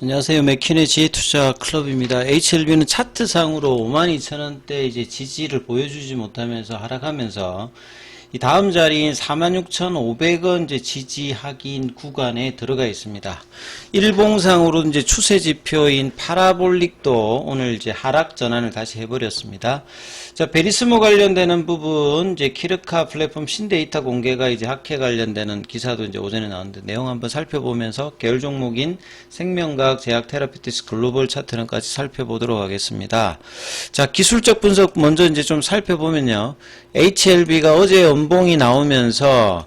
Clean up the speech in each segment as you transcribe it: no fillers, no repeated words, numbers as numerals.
안녕하세요. 맥키네 지혜투자 클럽입니다. HLB는 차트상으로 52,000원대 이제 지지를 보여주지 못하면서 하락하면서 이 다음 자리인 46,500원 이제 지지하기인 구간에 들어가 있습니다. 일봉상으로 이제 추세 지표인 파라볼릭도 오늘 이제 하락 전환을 다시 해버렸습니다. 자, 베리스모 관련되는 부분 이제 키르카 플랫폼 신데이터 공개가 이제 학회 관련되는 기사도 이제 오전에 나왔는데 내용 한번 살펴보면서 계열 종목인 생명과학, 제약, 테라피티스, 글로벌 차트는까지 살펴보도록 하겠습니다. 자, 기술적 분석 먼저 이제 좀 살펴보면요. HLB가 어제 연봉이 나오면서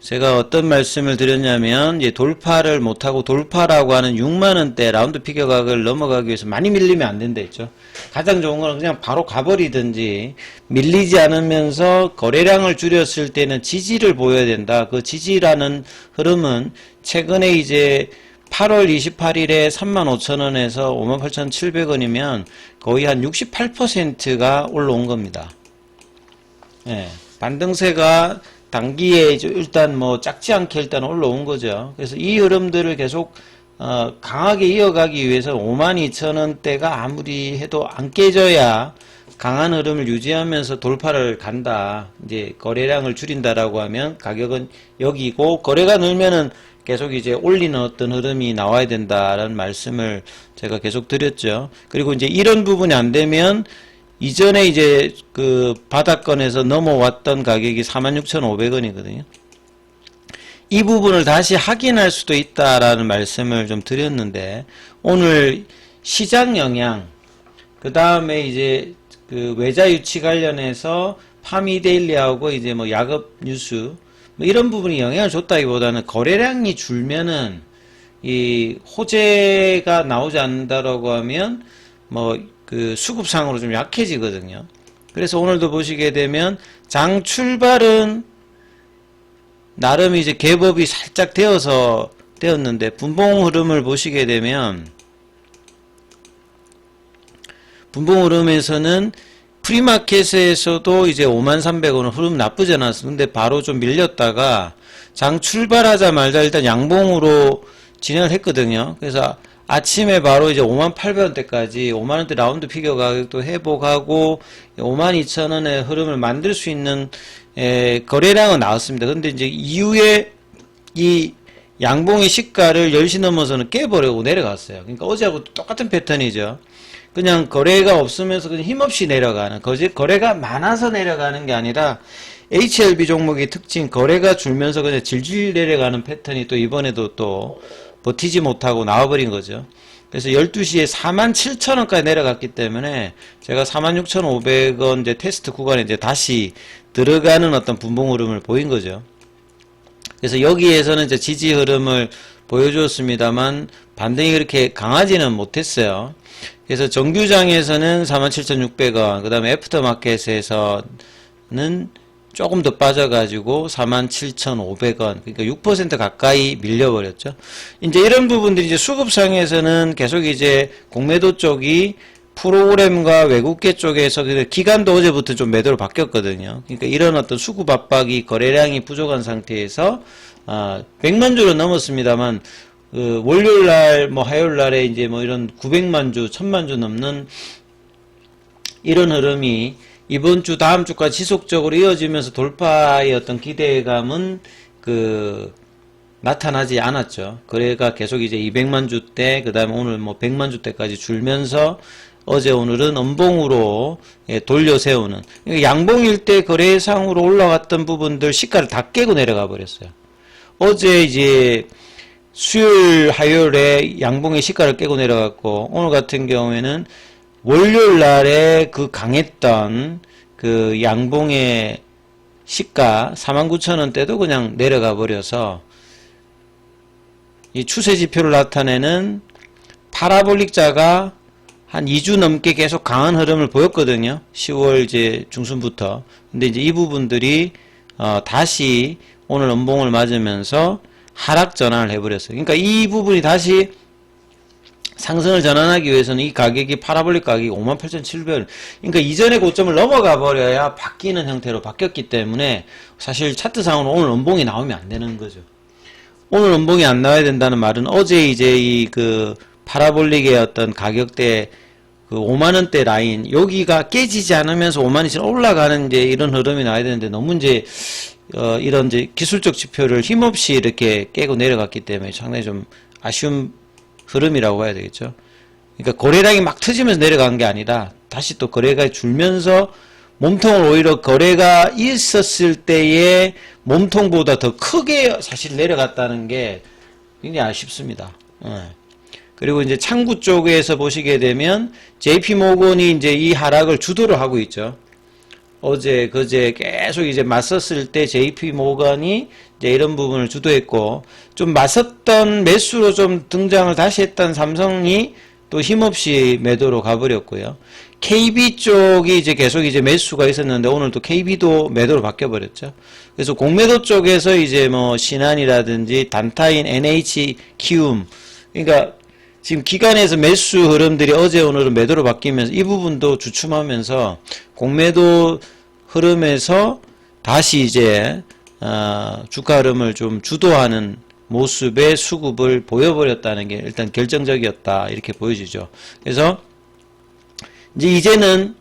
제가 어떤 말씀을 드렸냐면 이제 돌파를 못하고 돌파라고 하는 6만원대 라운드 피겨각을 넘어가기 위해서 많이 밀리면 안 된다 했죠. 가장 좋은 건 그냥 바로 가버리든지 밀리지 않으면서 거래량을 줄였을 때는 지지를 보여야 된다. 그 지지라는 흐름은 최근에 이제 8월 28일에 35,000원에서 58,700원이면 거의 한 68%가 올라온 겁니다. 예, 반등세가 단기에 이제 일단 뭐 작지 않게 일단 올라온 거죠. 그래서 이 흐름들을 계속 강하게 이어가기 위해서 52,000원대가 아무리 해도 안 깨져야 강한 흐름을 유지하면서 돌파를 간다. 이제 거래량을 줄인다라고 하면 가격은 여기고 거래가 늘면은 계속 이제 올리는 어떤 흐름이 나와야 된다라는 말씀을 제가 계속 드렸죠. 그리고 이제 이런 부분이 안 되면 이전에 이제 그 바닥권에서 넘어왔던 가격이 46,500원이거든요. 이 부분을 다시 확인할 수도 있다라는 말씀을 좀 드렸는데 오늘 시장 영향, 그 다음에 이제 그 외자 유치 관련해서 파미데일리하고 이제 뭐 야급 뉴스 뭐 이런 부분이 영향을 줬다기보다는 거래량이 줄면은 이 호재가 나오지 않는다라고 하면 뭐 그 수급상으로 좀 약해지거든요. 그래서 오늘도 보시게 되면 장 출발은 나름 이제 갭업이 살짝 되었는데 분봉 흐름을 보시게 되면 분봉 흐름에서는 프리마켓에서도 이제 53,300원은 흐름 나쁘지 않았어. 근데 바로 좀 밀렸다가 장 출발하자마자 일단 양봉으로 진행을 했거든요. 그래서 아침에 바로 이제 58,000원대까지 5만원대 라운드 피겨 가격도 회복하고 52,000원의 흐름을 만들 수 있는 거래량은 나왔습니다. 근데 이제 이후에 이 양봉의 시가를 10시 넘어서는 깨버리고 내려갔어요. 그러니까 어제하고 똑같은 패턴이죠. 그냥 거래가 없으면서 그냥 힘없이 내려가는, 거래가 많아서 내려가는 게 아니라 HLB 종목의 특징, 거래가 줄면서 그냥 질질 내려가는 패턴이 또 이번에도 또 버티지 못하고 나와버린 거죠. 그래서 12시에 47,000원까지 내려갔기 때문에 제가 46,500원 이제 테스트 구간에 이제 다시 들어가는 어떤 분봉 흐름을 보인 거죠. 그래서 여기에서는 이제 지지 흐름을 보여주었습니다만 반등이 그렇게 강하지는 못했어요. 그래서 정규장에서는 47,600원, 그 다음에 애프터마켓에서는 조금 더 빠져가지고 47,500원, 그러니까 6% 가까이 밀려버렸죠. 이제 이런 부분들이 이제 수급상에서는 계속 이제 공매도 쪽이 프로그램과 외국계 쪽에서 기간도 어제부터 좀 매도로 바뀌었거든요. 그러니까 이런 어떤 수급 압박이 거래량이 부족한 상태에서 100만 주로 넘었습니다만 월요일날 뭐 화요일날에 이제 뭐 이런 900만 주, 1000만 주 넘는 이런 흐름이 이번 주 다음 주까지 지속적으로 이어지면서 돌파의 어떤 기대감은 나타나지 않았죠. 거래가 계속 이제 200만 주대, 그 다음에 오늘 뭐 100만 주대까지 줄면서 어제 오늘은 음봉으로 돌려 세우는, 그러니까 양봉일 때 거래상으로 올라갔던 부분들 시가를 다 깨고 내려가 버렸어요. 어제 이제 수요일, 화요일에 양봉의 시가를 깨고 내려갔고 오늘 같은 경우에는 월요일 날에 그 강했던 그 양봉의 시가 49,000원대도 그냥 내려가 버려서 이 추세 지표를 나타내는 파라볼릭자가 한 2주 넘게 계속 강한 흐름을 보였거든요. 10월 이제 중순부터. 근데 이제 이 부분들이 다시 오늘 음봉을 맞으면서 하락 전환을 해버렸어요. 그러니까 이 부분이 다시 상승을 전환하기 위해서는 이 가격이 파라볼릭 가격이 58,700원, 그러니까 이전의 고점을 넘어가 버려야 바뀌는 형태로 바뀌었기 때문에 사실 차트상으로 오늘 음봉이 나오면 안 되는 거죠. 오늘 음봉이 안 나와야 된다는 말은 어제 이제 파라볼릭의 어떤 가격대 그 5만원대 라인 여기가 깨지지 않으면서 5만2천 올라가는 이제 이런 흐름이 나와야 되는데 너무 이제 이런 이제 기술적 지표를 힘없이 이렇게 깨고 내려갔기 때문에 상당히 좀 아쉬운 흐름이라고 봐야 되겠죠. 그러니까 거래량이 막 터지면서 내려간 게 아니라 다시 또 거래가 줄면서 몸통을 오히려 거래가 있었을 때의 몸통보다 더 크게 사실 내려갔다는 게 굉장히 아쉽습니다. 그리고 이제 창구 쪽에서 보시게 되면 JP모건이 이제 이 하락을 주도를 하고 있죠. 어제 그제 계속 이제 맞섰을 때 JP모건이 이제 이런 부분을 주도했고 좀 맞섰던 매수로 좀 등장을 다시 했던 삼성이 또 힘없이 매도로 가버렸고요. KB 쪽이 이제 계속 이제 매수가 있었는데 오늘 또 KB도 매도로 바뀌어버렸죠. 그래서 공매도 쪽에서 이제 뭐 신한이라든지 단타인, NH, 키움, 그러니까 지금 기관에서 매수 흐름들이 어제 오늘은 매도로 바뀌면서 이 부분도 주춤하면서 공매도 흐름에서 다시 이제 주가 흐름을 좀 주도하는 모습의 수급을 보여버렸다는 게 일단 결정적이었다 이렇게 보여지죠. 그래서 이제는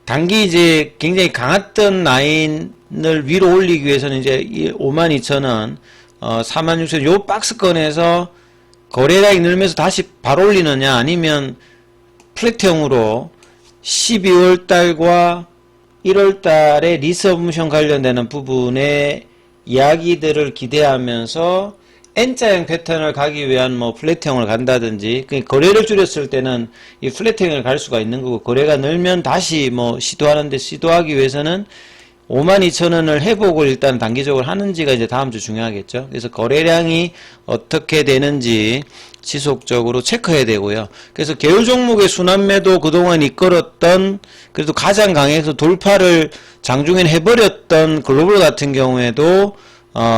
단기 이제 굉장히 강했던 라인을 위로 올리기 위해서는 이제 52,000원, 46,000원 요 박스권에서 거래량이 늘면서 다시 바로 올리느냐 아니면 플랫형으로 12월 달과 1월 달에 리서브션 관련되는 부분의 이야기들을 기대하면서 N자형 패턴을 가기 위한 뭐 플랫형을 간다든지 거래를 줄였을 때는 이 플랫형을 갈 수가 있는 거고 거래가 늘면 다시 뭐 시도하는데 시도하기 위해서는 52,000원을 회복을 일단 단기적으로 하는지가 이제 다음 주 중요하겠죠. 그래서 거래량이 어떻게 되는지 지속적으로 체크해야 되고요. 그래서 계열 종목의 순환매도 그동안 이끌었던 그래도 가장 강해서 돌파를 장중엔 해버렸던 글로벌 같은 경우에도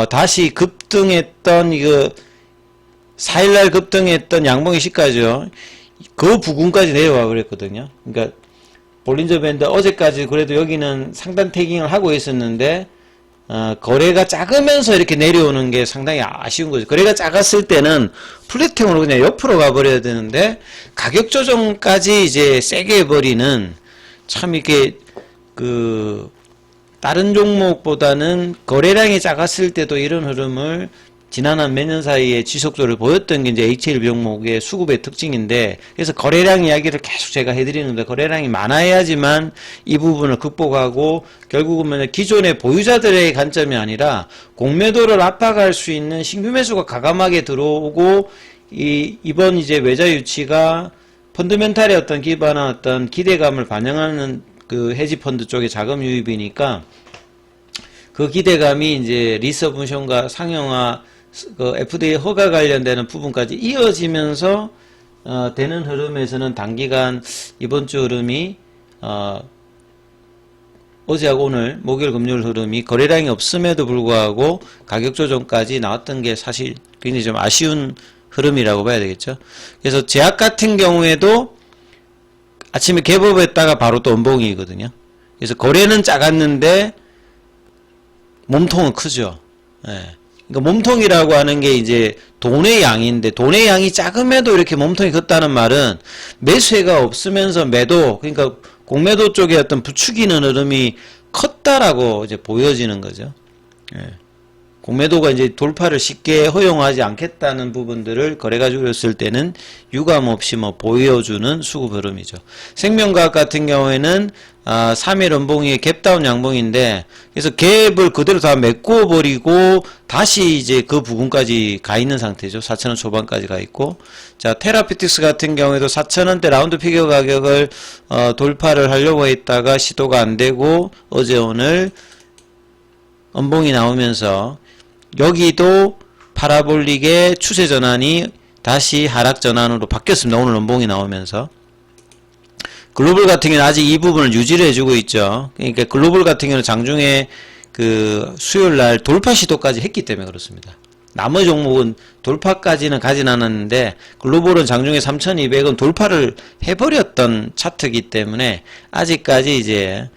다시 급등했던 이거 4일날 급등했던 양봉의 시가죠. 그 부근까지 내려와 그랬거든요. 그러니까 볼린저 밴드 어제까지 그래도 여기는 상단 태깅을 하고 있었는데 거래가 작으면서 이렇게 내려오는 게 상당히 아쉬운 거죠. 거래가 작았을 때는 플랫형으로 그냥 옆으로 가버려야 되는데 가격 조정까지 이제 세게 해버리는 참 이게 다른 종목보다는 거래량이 작았을 때도 이런 흐름을 지난 한 몇 년 사이에 지속적으로 보였던 게 이제 HL 종목의 수급의 특징인데 그래서 거래량 이야기를 계속 제가 해드리는데 거래량이 많아야지만 이 부분을 극복하고 결국은 기존의 보유자들의 관점이 아니라 공매도를 압박할 수 있는 신규 매수가 과감하게 들어오고 이번 이제 외자 유치가 펀드멘탈의 어떤 기반한 어떤 기대감을 반영하는 그 헤지펀드 쪽의 자금 유입이니까 그 기대감이 이제 리서브션과 상용화 그 FDA 허가 관련되는 부분까지 이어지면서 되는 흐름에서는 단기간 이번 주 흐름이 어제하고 오늘 목요일 금요일 흐름이 거래량이 없음에도 불구하고 가격 조정까지 나왔던 게 사실 굉장히 좀 아쉬운 흐름이라고 봐야 되겠죠. 그래서 제약 같은 경우에도 아침에 개법했다가 바로 또 음봉이거든요. 그래서 거래는 작았는데 몸통은 크죠. 예. 그러니까 몸통이라고 하는 게 이제 돈의 양인데 돈의 양이 작음에도 이렇게 몸통이 컸다는 말은 매수세가 없으면서 매도 그러니까 공매도 쪽에 어떤 부추기는 흐름이 컸다라고 이제 보여지는 거죠. 예. 공매도가 이제 돌파를 쉽게 허용하지 않겠다는 부분들을 거래가 줄였을 때는 유감 없이 뭐 보여주는 수급 흐름이죠. 생명과학 같은 경우에는 3일 음봉이 갭다운 양봉인데 그래서 갭을 그대로 다 메꿔버리고 다시 이제 그 부분까지 가 있는 상태죠. 4,000원 초반까지 가 있고 자 테라피틱스 같은 경우에도 4,000원대 라운드 피겨 가격을 돌파를 하려고 했다가 시도가 안 되고 어제 오늘 음봉이 나오면서 여기도 파라볼릭의 추세 전환이 다시 하락 전환으로 바뀌었습니다. 오늘 음봉이 나오면서 글로벌 같은 경우는 아직 이 부분을 유지를 해주고 있죠. 그러니까 글로벌 같은 경우는 장중에 그 수요일날 돌파 시도까지 했기 때문에 그렇습니다. 나머지 종목은 돌파까지는 가진 않았는데 글로벌은 장중에 3,200원 돌파를 해버렸던 차트이기 때문에 아직까지 이제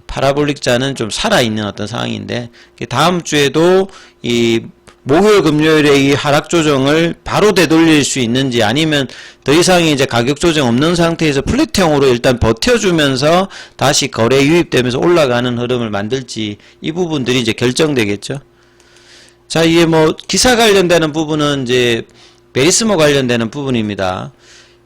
파라볼릭자는 좀 살아있는 어떤 상황인데 다음 주에도 이 목요일 금요일에 이 하락 조정을 바로 되돌릴 수 있는지, 아니면 더 이상의 이제 가격 조정 없는 상태에서 플랫형으로 일단 버텨주면서 다시 거래 유입되면서 올라가는 흐름을 만들지, 이 부분들이 이제 결정되겠죠. 자, 이게 뭐 기사 관련되는 부분은 이제 베리스모 관련되는 부분입니다.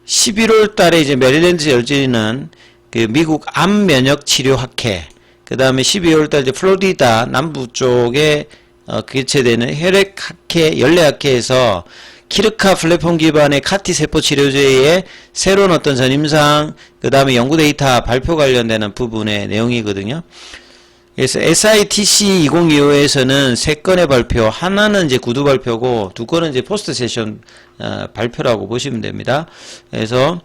11월 달에 이제 메릴랜드 저지는 그 미국 암 면역 치료 학회, 그 다음에 12월 달 이제 플로리다 남부 쪽에 개최되는 혈액학회, 연례학회에서 키르카 플랫폼 기반의 카티 세포 치료제의 새로운 어떤 전임상, 그 다음에 연구 데이터 발표 관련되는 부분의 내용이거든요. 그래서 SITC 2025에서는 3건의 발표, 하나는 이제 구두 발표고, 2건은 이제 포스트 세션 발표라고 보시면 됩니다. 그래서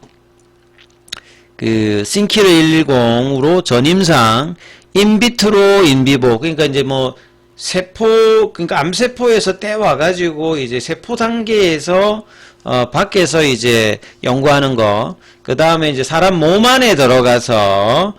그 싱키르 110으로 전임상 인비트로 인비보, 그러니까 이제 뭐 세포, 그러니까 암세포에서 떼와가지고 이제 세포 단계에서 밖에서 이제 연구하는 거, 그 다음에 이제 사람 몸 안에 들어가서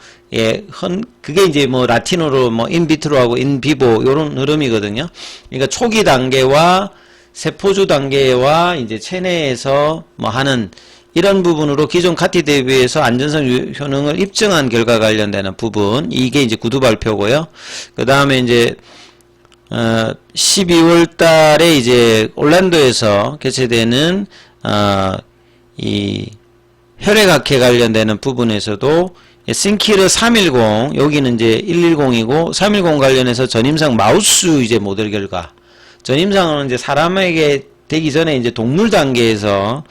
그게 이제 뭐 라틴어로 뭐 인비트로하고 인비보 요런 흐름이거든요. 그러니까 초기 단계와 세포주 단계와 이제 체내에서 뭐 하는 이런 부분으로 기존 카티 대비해서 안전성 효능을 입증한 결과 관련되는 부분, 이게 이제 구두 발표고요. 그 다음에 이제 12월 달에 이제 올란도에서 개최되는 이 혈액학회 관련되는 부분에서도 싱키르 310, 여기는 이제 110이고 310 관련해서 전임상 마우스 이제 모델 결과, 전임상은 이제 사람에게 되기 전에 이제 동물 단계에서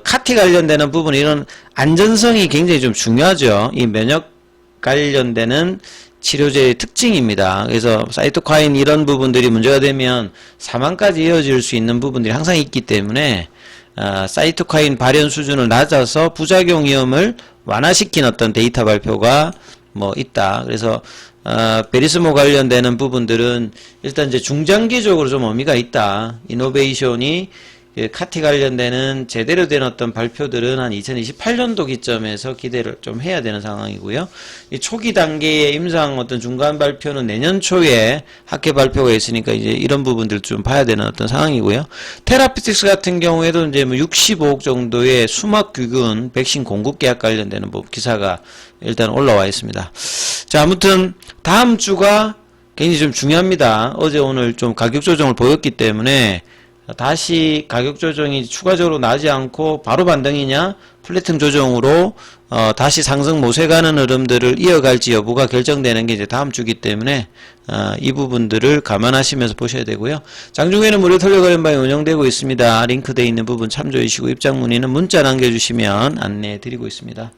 카티 관련되는 부분, 이런 안전성이 굉장히 좀 중요하죠. 이 면역 관련되는 치료제의 특징입니다. 그래서 사이토카인 이런 부분들이 문제가 되면 사망까지 이어질 수 있는 부분들이 항상 있기 때문에 사이토카인 발현 수준을 낮아서 부작용 위험을 완화시킨 어떤 데이터 발표가 뭐 있다. 그래서 베리스모 관련되는 부분들은 일단 이제 중장기적으로 좀 의미가 있다. 이노베이션이 카티 관련되는 제대로 된 어떤 발표들은 한 2028년도 기점에서 기대를 좀 해야 되는 상황이고요. 이 초기 단계의 임상 어떤 중간 발표는 내년 초에 학회 발표가 있으니까 이제 이런 부분들 좀 봐야 되는 어떤 상황이고요. 테라피틱스 같은 경우에도 이제 뭐 65억 정도의 수막 규균 백신 공급 계약 관련되는 뭐 기사가 일단 올라와 있습니다. 자, 아무튼 다음 주가 굉장히 좀 중요합니다. 어제 오늘 좀 가격 조정을 보였기 때문에 다시 가격 조정이 추가적으로 나지 않고 바로 반등이냐, 플래팅 조정으로 다시 상승 모색하는 흐름들을 이어갈지 여부가 결정되는 게 이제 다음 주기 때문에 이 부분들을 감안하시면서 보셔야 되고요. 장중에는 무료 털려 관련방이 운영되고 있습니다. 링크되어 있는 부분 참조해 주시고 입장 문의는 문자 남겨주시면 안내해 드리고 있습니다.